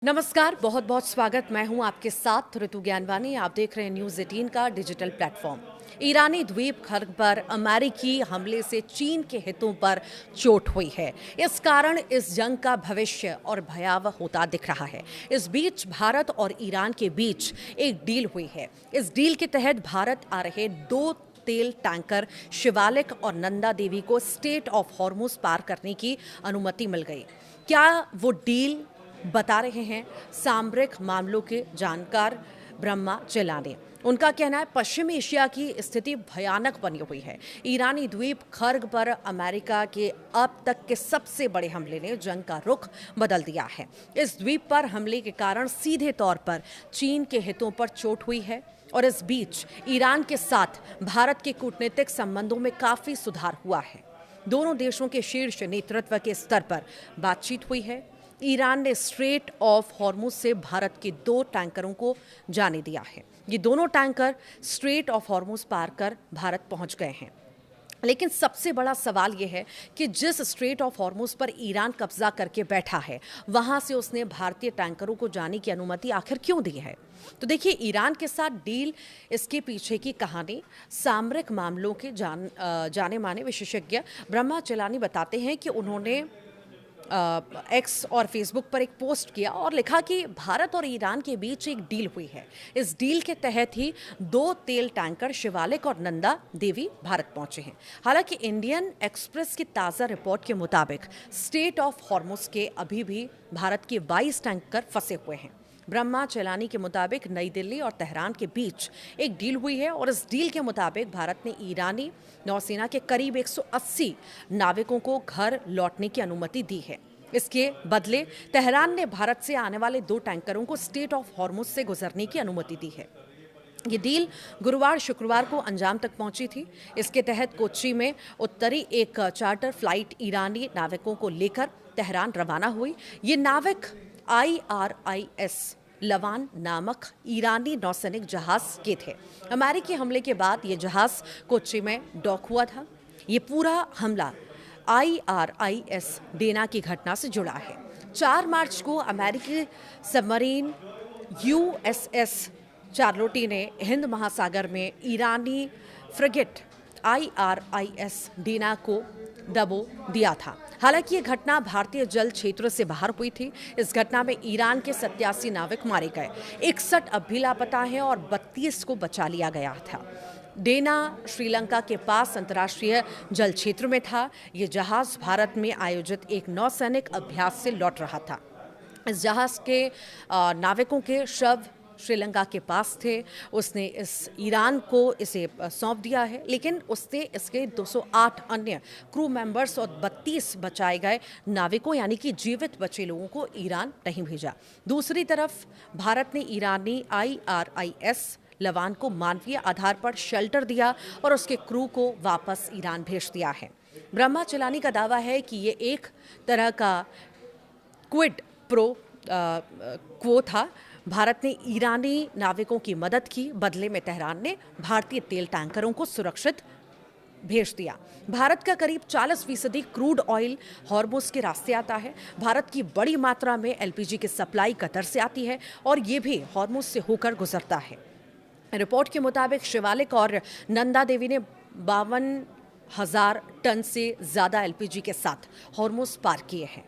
नमस्कार, बहुत बहुत स्वागत। मैं हूं आपके साथ ऋतु ज्ञानवानी। आप देख रहे हैं न्यूज़ 18 का डिजिटल प्लेटफॉर्म। ईरानी द्वीप खर्ग पर अमेरिकी हमले से चीन के हितों पर चोट हुई है। इस कारण इस जंग का भविष्य और भयावह होता दिख रहा है। इस बीच भारत और ईरान के बीच एक डील हुई है। इस डील के तहत भारत आ रहे दो तेल टैंकर शिवालिक और नंदा देवी को स्ट्रेट ऑफ हॉर्मुज पार करने की अनुमति मिल गई। क्या वो डील बता रहे हैं सामरिक मामलों के जानकार ब्रह्मा चेलानी। उनका कहना है पश्चिमी एशिया की स्थिति भयानक बनी हुई है। ईरानी द्वीप खर्ग पर अमेरिका के अब तक के सबसे बड़े हमले ने जंग का रुख बदल दिया है। इस द्वीप पर हमले के कारण सीधे तौर पर चीन के हितों पर चोट हुई है और इस बीच ईरान के साथ भारत के कूटनीतिक संबंधों में काफी सुधार हुआ है। दोनों देशों के शीर्ष नेतृत्व के स्तर पर बातचीत हुई है। ईरान ने स्ट्रेट ऑफ हॉर्मुज से भारत के दो टैंकरों को जाने दिया है। ये दोनों टैंकर स्ट्रेट ऑफ हॉर्मुज पार कर भारत पहुंच गए हैं। लेकिन सबसे बड़ा सवाल यह है कि जिस स्ट्रेट ऑफ हॉर्मुज पर ईरान कब्जा करके बैठा है, वहां से उसने भारतीय टैंकरों को जाने की अनुमति आखिर क्यों दी है? तो देखिए, ईरान के साथ डील, इसके पीछे की कहानी सामरिक मामलों के जाने माने विशेषज्ञ ब्रह्मा चेलानी बताते हैं कि उन्होंने एक्स और फेसबुक पर एक पोस्ट किया और लिखा कि भारत और ईरान के बीच एक डील हुई है। इस डील के तहत ही दो तेल टैंकर शिवालिक और नंदा देवी भारत पहुंचे हैं। हालांकि इंडियन एक्सप्रेस की ताज़ा रिपोर्ट के मुताबिक स्ट्रेट ऑफ हॉर्मुज के अभी भी भारत के 22 टैंकर फंसे हुए हैं। ब्रह्मा चेलानी के मुताबिक नई दिल्ली और तेहरान के बीच एक डील हुई है और इस डील के मुताबिक भारत ने ईरानी नौसेना के करीब 180 नाविकों को घर लौटने की अनुमति दी है। इसके बदले तेहरान ने भारत से आने वाले दो टैंकरों को स्ट्रेट ऑफ हॉर्मुज से गुजरने की अनुमति दी है। ये डील गुरुवार शुक्रवार को अंजाम तक पहुंची थी। इसके तहत कोच्चि में उत्तरी एक चार्टर फ्लाइट ईरानी नाविकों को लेकर तेहरान रवाना हुई। ये नाविक IRIS लवान नामक ईरानी नौसैनिक जहाज के थे। अमेरिकी हमले के बाद ये जहाज कोच्चि में डॉक हुआ था। ये पूरा हमला IRIS डेना की घटना से जुड़ा है। 4 मार्च को अमेरिकी सबमरीन USS चार्लोटी ने हिंद महासागर में ईरानी फ्रिगेट IRIS डेना को दबो दिया था। हालांकि ये घटना भारतीय जल क्षेत्र से बाहर हुई थी। इस घटना में ईरान के 87 नाविक मारे गए, 61 अब भी लापता हैं और 32 को बचा लिया गया था। डेना श्रीलंका के पास अंतर्राष्ट्रीय जल क्षेत्र में था। ये जहाज भारत में आयोजित एक नौसैनिक अभ्यास से लौट रहा था। इस जहाज के नाविकों के शव श्रीलंका के पास थे। उसने इस ईरान को इसे सौंप दिया है, लेकिन उसने इसके 208 अन्य क्रू मेंबर्स और 32 बचाए गए नाविकों यानी कि जीवित बचे लोगों को ईरान नहीं भेजा। दूसरी तरफ भारत ने ईरानी IRIS लवान को मानवीय आधार पर शेल्टर दिया और उसके क्रू को वापस ईरान भेज दिया है। ब्रह्मा चेलानी का दावा है कि ये एक तरह का क्विड प्रो क्वो था। भारत ने ईरानी नाविकों की मदद की, बदले में तेहरान ने भारतीय तेल टैंकरों को सुरक्षित भेज दिया। भारत का करीब 40% क्रूड ऑयल हॉर्मुज के रास्ते आता है। भारत की बड़ी मात्रा में LPG की सप्लाई कतर से आती है और ये भी हॉर्मुज से होकर गुजरता है। रिपोर्ट के मुताबिक शिवालिक और नंदा देवी ने 52,000 टन से ज्यादा LPG के साथ हॉर्मुज पार किए हैं।